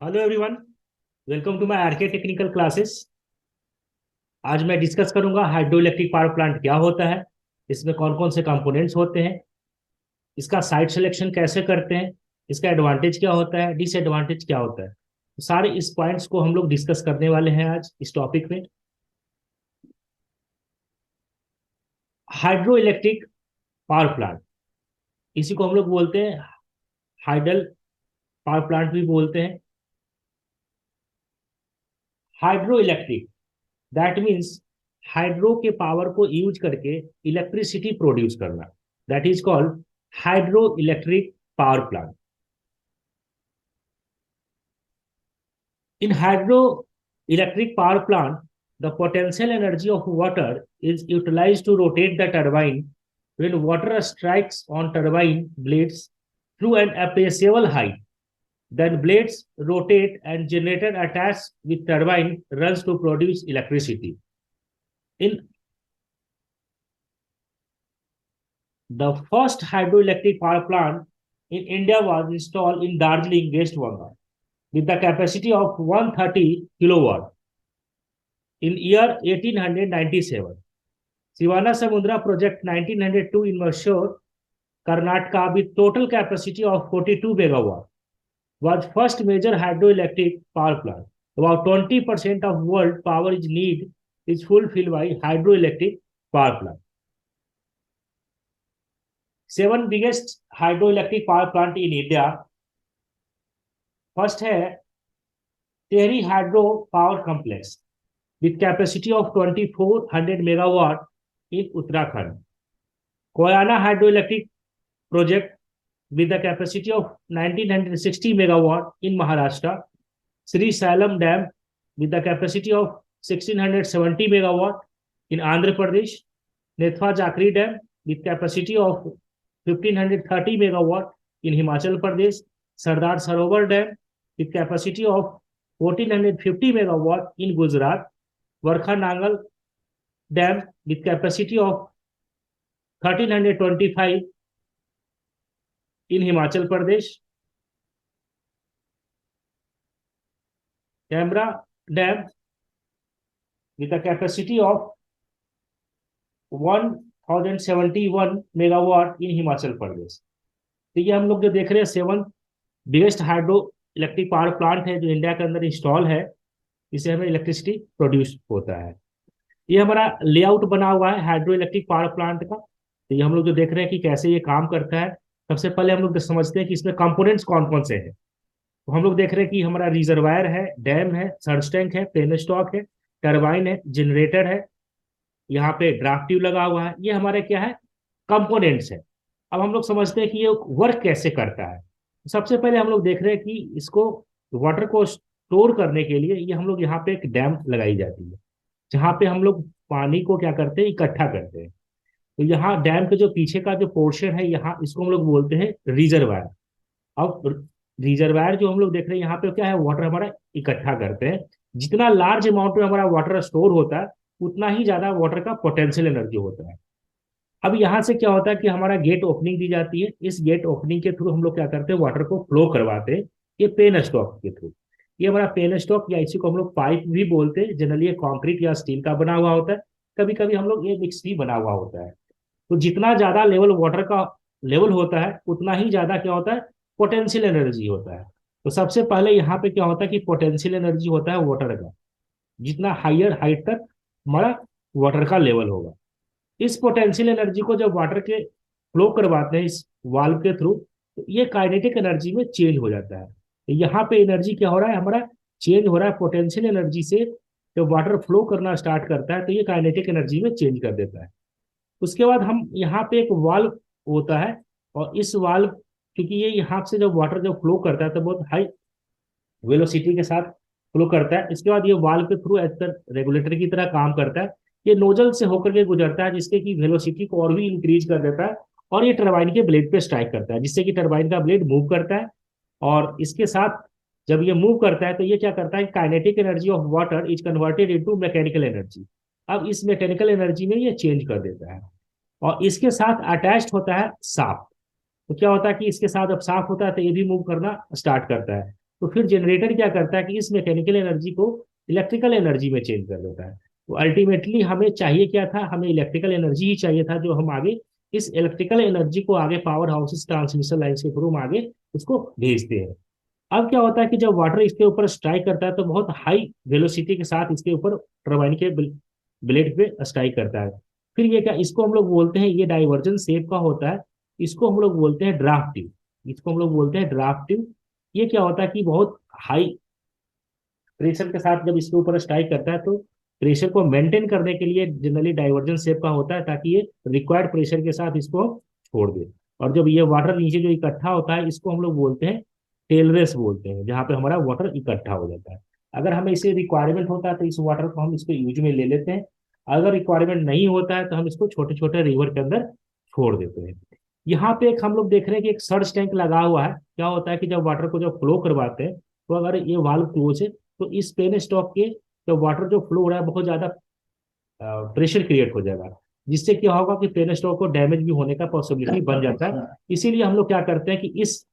Hello everyone. Welcome to my RK technical classes. आज मैं discuss करूंगा हाइड्रो इलेक्ट्रिक पावर प्लांट क्या होता है, इसमें कौन कौन से कंपोनेंट्स होते हैं, इसका साइट सिलेक्शन कैसे करते हैं, इसका एडवांटेज क्या होता है, डिसएडवांटेज क्या होता है। तो सारे इस पॉइंट्स को हम लोग डिस्कस करने वाले हैं आज इस टॉपिक में। हाइड्रो इलेक्ट्रिक पावर प्लांट, इसी को हम लोग बोलते हैं हाइडल पावर प्लांट भी बोलते हैं। Hydro electric that means hydro के पावर को यूज करके इलेक्ट्रिसिटी प्रोड्यूस करना, that is called hydro electric power plant. In hydroelectric power plant, the potential energy of water is utilized to rotate the turbine when water strikes on turbine blades through an appreciable height. Then blades rotate and generator attached with turbine runs to produce electricity. In the first hydroelectric power plant in India was installed in Darjeeling, West Bengal, with the capacity of 130 kilowatt in year 1897. Sivana Samudra project 1902 in Mysore, Karnataka with total capacity of 42 megawatt was first major hydroelectric power plant. About 20% of world power is need is fulfilled by hydroelectric power plant. Seven biggest hydroelectric power plant in India. First है Tehri Hydro Power Complex with capacity of 2400 megawatt in Uttarakhand. Koyana Hydroelectric Project with the capacity of 1960 megawatt in Maharashtra. Sri Salam Dam with the capacity of 1670 megawatt in Andhra Pradesh. Nethwa Jakri Dam with capacity of 1530 megawatt in Himachal Pradesh. Sardar Sarovar Dam with capacity of 1450 megawatt in Gujarat. Varkha Nangal Dam with capacity of 1325 in Himachal Pradesh. Canberra Dam with a capacity of 1071 megawatt in Himachal Pradesh. तो ये हम लोग जो देख रहे हैं seven biggest hydro electric power plant है जो इंडिया के अंदर इंस्टॉल है, इससे हमें इलेक्ट्रिसिटी प्रोड्यूस होता है। ये हमारा लेआउट बना हुआ है हाइड्रो इलेक्ट्रिक पावर प्लांट का। तो ये हम लोग जो देख रहे हैं कि कैसे ये काम करता है, सबसे पहले हम लोग समझते हैं कि इसमें कंपोनेंट्स कौन कौन से हैं। तो हम लोग देख रहे हैं कि हमारा रिजर्वायर है, डैम है, सर्ज टैंक है, पेन स्टॉक है, टरबाइन है, जनरेटर है, यहाँ पे ड्राफ्ट ट्यूब लगा हुआ है। ये हमारे क्या है, कंपोनेंट्स है। अब हम लोग समझते हैं कि ये वर्क कैसे करता है। सबसे पहले हम लोग देख रहे हैं कि इसको वाटर को स्टोर करने के लिए ये हम लोग यहाँ पे एक डैम लगाई जाती है, जहाँ पे हम लोग पानी को क्या करते हैं, इकट्ठा करते हैं। तो यहाँ डैम के जो पीछे का जो पोर्शन है, यहाँ इसको हम लोग बोलते हैं रिजर्वायर। अब रिजर्वायर जो हम लोग देख रहे हैं यहाँ पे क्या है, वाटर हमारा इकट्ठा करते हैं। जितना लार्ज अमाउंट में हमारा वाटर स्टोर होता है, उतना ही ज्यादा वाटर का पोटेंशियल एनर्जी होता है। अब यहाँ से क्या होता है कि हमारा गेट ओपनिंग दी जाती है। इस गेट ओपनिंग के थ्रू हम लोग क्या करते हैं, वाटर को फ्लो करवाते हैं, ये पेन स्टॉक के थ्रू। ये हमारा पेन स्टॉक या इसी को हम लोग पाइप भी बोलते हैं। जनरली ये कॉन्क्रीट या स्टील का बना हुआ होता है, कभी कभी हम लोग ये मिक्स भी बना हुआ होता है। तो जितना ज्यादा लेवल वाटर का लेवल होता है, उतना ही ज्यादा क्या होता है, पोटेंशियल एनर्जी होता है। तो सबसे पहले यहाँ पे क्या होता है कि पोटेंशियल एनर्जी होता है वाटर का। जितना हायर हाइट तक हमारा वाटर का लेवल होगा, इस पोटेंशियल एनर्जी को जब वाटर के फ्लो करवाते हैं इस वाल्व के थ्रू, तो ये काइनेटिक एनर्जी में चेंज हो जाता है। तो यहाँ पे एनर्जी क्या हो रहा है, हमारा चेंज हो रहा है पोटेंशियल एनर्जी से। जब वाटर फ्लो करना स्टार्ट करता है तो ये काइनेटिक एनर्जी में चेंज कर देता है। उसके बाद हम यहाँ पे एक वाल्व होता है, और इस वाल्व, क्योंकि ये यहाँ से जब वाटर जब फ्लो करता है तो बहुत हाई वेलोसिटी के साथ फ्लो करता है। इसके बाद ये वाल्व के थ्रू एज पर रेगुलेटर की तरह काम करता है। ये नोजल से होकर के गुजरता है, जिससे कि वेलोसिटी को और भी इंक्रीज कर देता है, और ये टरबाइन के ब्लेड पे स्ट्राइक करता है, जिससे कि टरबाइन का ब्लेड मूव करता है। और इसके साथ जब ये मूव करता है तो ये क्या करता है, kinetic energy of water is converted into mechanical energy. अब इस मैकेनिकल एनर्जी में ये चेंज कर देता है। और इसके साथ अटैच्ड होता है साफ। तो क्या होता है कि इसके साथ अब साफ होता है तो ये भी मूव करना स्टार्ट करता है। तो फिर जनरेटर क्या करता है कि इस मैकेनिकल एनर्जी को इलेक्ट्रिकल एनर्जी में चेंज कर देता है। तो अल्टीमेटली हमें चाहिए क्या था, हमें इलेक्ट्रिकल एनर्जी ही चाहिए था, जो हम आगे इस इलेक्ट्रिकल एनर्जी को आगे पावर हाउसेस ट्रांसमिशन लाइन के थ्रू हम आगे उसको भेजते हैं। अब क्या होता है कि जब वाटर इसके ऊपर स्ट्राइक करता है तो बहुत हाई वेलोसिटी के साथ इसके ऊपर टरबाइन के ब्लेड पे स्ट्राइक करता है। फिर ये क्या, इसको हम लोग बोलते हैं, ये डाइवर्जन शेप का होता है, इसको हम लोग बोलते हैं ड्राफ्टिव, इसको हम लोग बोलते हैं ड्राफ्टिव। ये क्या होता है कि बहुत हाई प्रेशर के साथ जब इसके ऊपर स्ट्राइक करता है तो प्रेशर को मेंटेन करने के लिए जनरली डाइवर्जन शेप का होता है, ताकि ये रिक्वायर्ड प्रेशर के साथ इसको छोड़ दे। और जब ये वाटर नीचे जो इकट्ठा होता है इसको हम लोग बोलते हैं टेलरेस बोलते हैं, जहाँ पे हमारा वाटर इकट्ठा हो जाता है। अगर हमें इसे रिक्वायरमेंट होता है तो इस वाटर को हम इसको यूज में ले लेते हैं, अगर रिक्वायरमेंट नहीं होता है तो हम इसको छोटे छोटे रिवर के अंदर छोड़ देते हैं। यहाँ पे एक हम लोग देख रहे हैं कि एक सर्च टैंक लगा हुआ है। क्या होता है कि जब वाटर को जब फ्लो करवाते हैं तो अगर ये वाल्व क्लोज है तो इस पेन स्टॉक के जो वाटर जो फ्लो हो रहा है बहुत ज्यादा प्रेशर क्रिएट हो जाएगा, जिससे क्या होगा कि पेन स्टॉक को डैमेज भी होने का पॉसिबिलिटी बन जाता है। इसीलिए हम लोग क्या करते हैं कि इस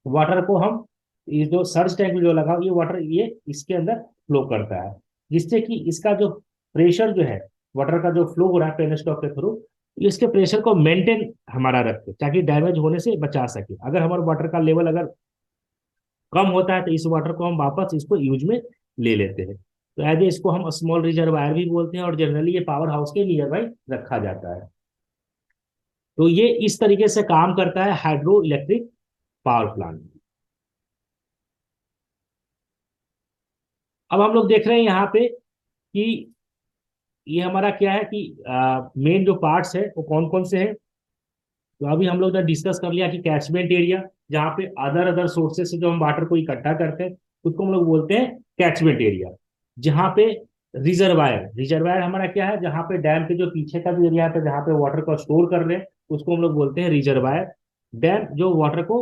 वाटर को हम, ये जो सर्च टैंक में जो लगा ये वाटर ये इसके अंदर फ्लो करता है, जिससे कि इसका जो प्रेशर जो है वाटर का जो फ्लो हो रहा है पेन स्टॉक के थ्रू, इसके प्रेशर को मेंटेन हमारा रखे ताकि डैमेज होने से बचा सके। अगर हमारे वाटर का लेवल अगर कम होता है तो इस वाटर को हम वापस इसको यूज में ले लेते हैं। तो एज ए इसको हम स्मॉल रिजर्वायर भी बोलते हैं, और जनरली ये पावर हाउस के नियर बाई रखा जाता है। तो ये इस तरीके से काम करता है हाइड्रो इलेक्ट्रिक पावर प्लांट। अब हम लोग देख रहे हैं यहाँ पे कि ये हमारा क्या है कि मेन जो पार्ट्स है वो कौन कौन से हैं। तो अभी हम लोग ने डिस्कस कर लिया कि कैचमेंट एरिया, जहाँ पे अदर अदर सोर्सेस से जो हम वाटर को इकट्ठा करते हैं उसको हम लोग बोलते हैं कैचमेंट एरिया। जहाँ पे रिजर्वायर, रिजर्वायर हमारा क्या है, जहाँ पे डैम के जो पीछे का भी एरिया है जहाँ पे वाटर को स्टोर कर रहे हैं उसको हम लोग बोलते हैं रिजर्वायर। डैम जो वाटर को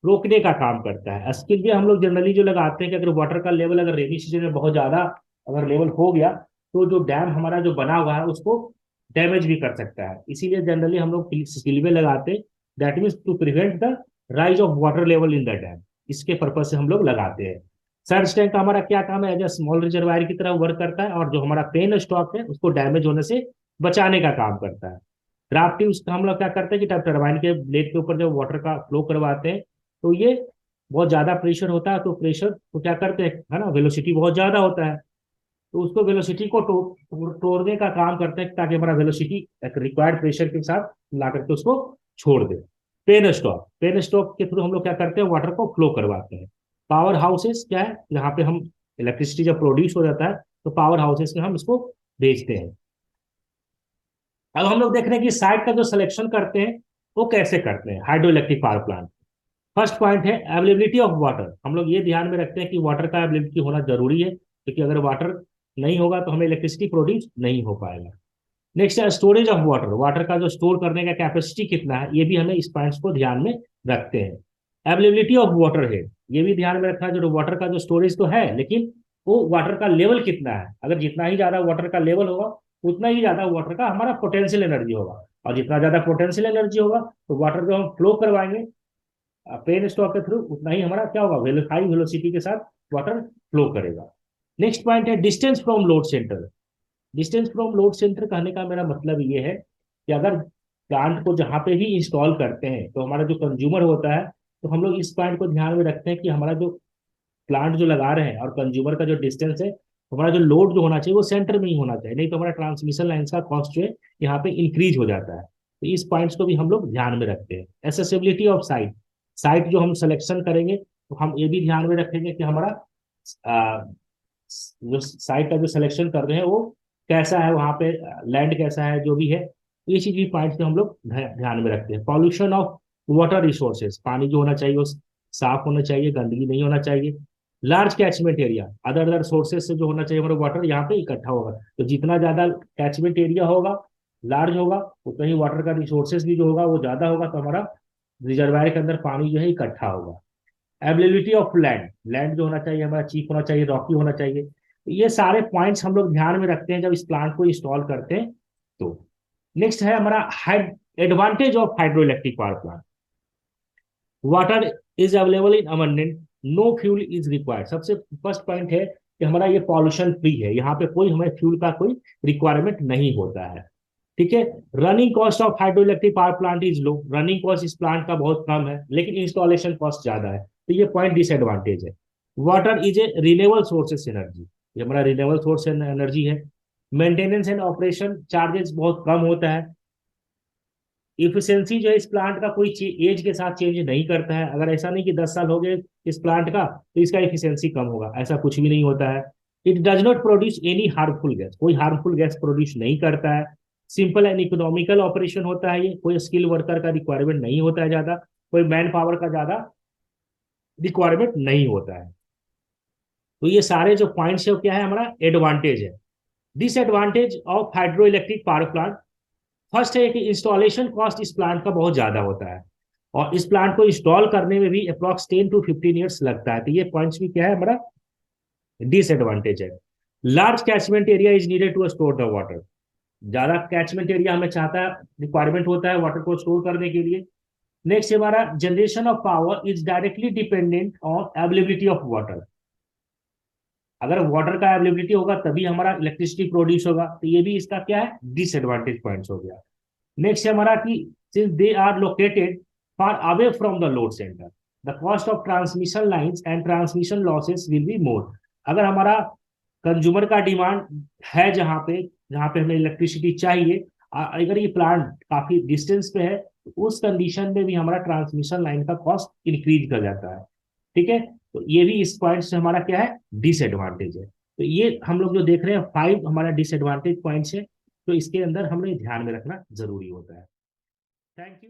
रोकने का काम करता है। इसके लिए हम लोग जनरली जो लगाते हैं कि अगर वाटर का लेवल अगर रेनी सीजन में बहुत ज्यादा अगर लेवल हो गया तो जो डैम हमारा जो बना हुआ है उसको डैमेज भी कर सकता है, इसीलिए जनरली हम लोग स्पिलवे लगाते हैं। That means to prevent the rise of water level in the dam, इसके पर्पज से हम लोग लगाते हैं। सर्च टैंक का हमारा क्या काम है, एज ए स्मॉल रिजर्वायर की तरह वर्क करता है, और जो हमारा पेन स्टॉक है उसको डैमेज होने से बचाने का काम करता है। ड्राफ्टिंग हम लोग क्या करते हैं कि टरबाइन के ब्लेड के ऊपर जब वाटर का फ्लो करवाते हैं तो ये बहुत ज्यादा प्रेशर होता है, तो प्रेशर को क्या करते हैं, है ना, वेलोसिटी बहुत ज्यादा होता है, तो उसको वेलोसिटी को तोड़ने का काम करते हैं ताकि हमारा वेलोसिटी एक रिक्वायर्ड प्रेशर के साथ ला करके उसको छोड़ दे। पेन स्टॉक, पेन स्टॉक के थ्रू हम लोग क्या करते हैं, वाटर को फ्लो करवाते हैं। पावर हाउसेस क्या है, यहाँ पे हम इलेक्ट्रिसिटी जब प्रोड्यूस हो जाता है तो पावर हाउसेस में हम इसको भेजते हैं। अब हम लोग देख रहे हैं कि साइट का जो सिलेक्शन करते हैं वो कैसे करते हैं hydro electric power plant. First point है अवेलेबिलिटी ऑफ वाटर। हम लोग ये ध्यान में रखते हैं कि वाटर का अवेलेबिलिटी होना जरूरी है, क्योंकि अगर वाटर नहीं होगा तो हमें इलेक्ट्रिसिटी प्रोड्यूस नहीं हो पाएगा। नेक्स्ट है स्टोरेज ऑफ वाटर, वाटर का जो स्टोर करने का कैपेसिटी कितना है, ये भी हमें इस पॉइंट्स को ध्यान में रखते हैं। अवेलेबिलिटी ऑफ वाटर है, ये भी ध्यान में रखना है, जो वाटर का जो स्टोरेज तो है लेकिन वो वाटर का लेवल कितना है। अगर जितना ही ज्यादा वाटर का लेवल होगा उतना ही ज्यादा वाटर का हमारा पोटेंशियल एनर्जी होगा, और जितना ज्यादा पोटेंशियल एनर्जी होगा तो वाटर को हम फ्लो करवाएंगे पेन स्टॉक के थ्रू, उतना ही हमारा क्या होगा, हाई वेलोसिटी के साथ वाटर फ्लो करेगा। नेक्स्ट पॉइंट है distance from load centre. Distance from load centre कहने का मेरा मतलब ये है कि अगर प्लांट को जहाँ पे भी इंस्टॉल करते हैं तो हमारा जो कंज्यूमर होता है, तो हम लोग इस पॉइंट को ध्यान में रखते हैं कि हमारा जो प्लांट जो लगा रहे हैं और कंज्यूमर का जो डिस्टेंस है, हमारा जो लोड जो होना चाहिए वो सेंटर में ही होना चाहिए, नहीं तो हमारा ट्रांसमिशन लाइन का कॉस्ट जो है यहाँ पे इंक्रीज हो जाता है। तो इस पॉइंट्स को भी हम लोग ध्यान में रखते हैं। एसेसिबिलिटी ऑफ साइट, साइट जो हम सिलेक्शन करेंगे तो हम ये भी ध्यान में रखेंगे कि हमारा जो साइट का जो सिलेक्शन कर रहे हैं वो कैसा है, वहाँ पे लैंड कैसा है, जो भी है, तो ये चीज भी पॉइंट्स हम लोग ध्यान में रखते हैं। पॉल्यूशन ऑफ वाटर रिसोर्सेज, पानी जो होना चाहिए वो साफ होना चाहिए, गंदगी नहीं होना चाहिए। Large catchment area, other other sources से जो होना चाहिए हमारा वाटर यहाँ पे इकट्ठा होगा, तो जितना ज्यादा कैचमेंट एरिया होगा लार्ज होगा उतना ही वाटर का रिसोर्सेज भी जो होगा वो ज्यादा होगा, तो हमारा रिजर्वायर के अंदर पानी जो है इकट्ठा होगा। अवेलेबिलिटी ऑफ लैंड, लैंड जो होना चाहिए हमारा चीप होना चाहिए, रॉकी होना चाहिए। तो ये सारे पॉइंट्स हम लोग ध्यान में रखते हैं जब इस प्लांट को इंस्टॉल करते हैं। तो नेक्स्ट है हमारा advantage of hydro electric power plant. Water is available in abundant, no fuel is required. सबसे फर्स्ट पॉइंट है कि हमारा ये पॉल्यूशन फ्री है, यहाँ पे कोई हमें फ्यूल का कोई रिक्वायरमेंट नहीं होता है। ठीक है। Running cost of hydro electric power plant is low. Running cost इस प्लांट का बहुत कम है, लेकिन इंस्टॉलेशन कॉस्ट ज्यादा है, तो ये पॉइंट डिसएडवांटेज है। Water is a renewable sources energy, ये हमारा रिन्यूएबल सोर्स एनर्जी है। मेंटेनेंस एंड ऑपरेशन चार्जेस बहुत कम होता है। इफिशियंसी जो है इस प्लांट का कोई एज के साथ चेंज नहीं करता है। अगर ऐसा नहीं कि 10 साल हो गए इस प्लांट का तो इसका इफिशियंसी कम होगा, ऐसा कुछ भी नहीं होता है। It does not produce any harmful gas, कोई हार्मफुल गैस प्रोड्यूस नहीं करता है। सिंपल एंड इकोनॉमिकल ऑपरेशन होता है, ये कोई स्किल वर्कर का रिक्वायरमेंट नहीं होता है ज्यादा, कोई मैन पावर का ज्यादा रिक्वायरमेंट नहीं होता है। तो ये सारे जो पॉइंट्स है वो क्या है, हमारा एडवांटेज है। Disadvantage of hydro electric power plant, first है कि इंस्टॉलेशन कॉस्ट इस प्लांट का बहुत ज्यादा होता है, और इस प्लांट को इंस्टॉल करने में भी अप्रॉक्स 10 to 15 ईयर्स लगता है, तो ये पॉइंट्स भी क्या है हमारा डिसएडवांटेज है। Large catchment area is needed to store the water, ज्यादा कैचमेंट एरिया हमें चाहता है, रिक्वायरमेंट होता है वाटर को स्टोर करने के लिए। नेक्स्ट हमारा generation of power is directly dependent on availability of water, अगर वाटर का अवेलेबिलिटी होगा तभी हमारा इलेक्ट्रिसिटी प्रोड्यूस होगा, तो ये भी इसका क्या है डिसएडवांटेज पॉइंट्स हो गया। नेक्स्ट है हमारा कि since they are located far away from the load centre, the cost of transmission lines and transmission losses will be more. अगर हमारा कंज्यूमर का डिमांड है जहाँ पे हमें इलेक्ट्रिसिटी चाहिए, अगर ये प्लांट काफी डिस्टेंस पे है तो उस कंडीशन में भी हमारा ट्रांसमिशन लाइन का कॉस्ट इंक्रीज कर जाता है। ठीक है। तो ये भी इस पॉइंट से हमारा क्या है डिसएडवांटेज है। तो ये हम लोग जो देख रहे हैं 5 हमारा डिसएडवांटेज पॉइंट्स है, तो इसके अंदर हमें ध्यान में रखना जरूरी होता है। Thank you.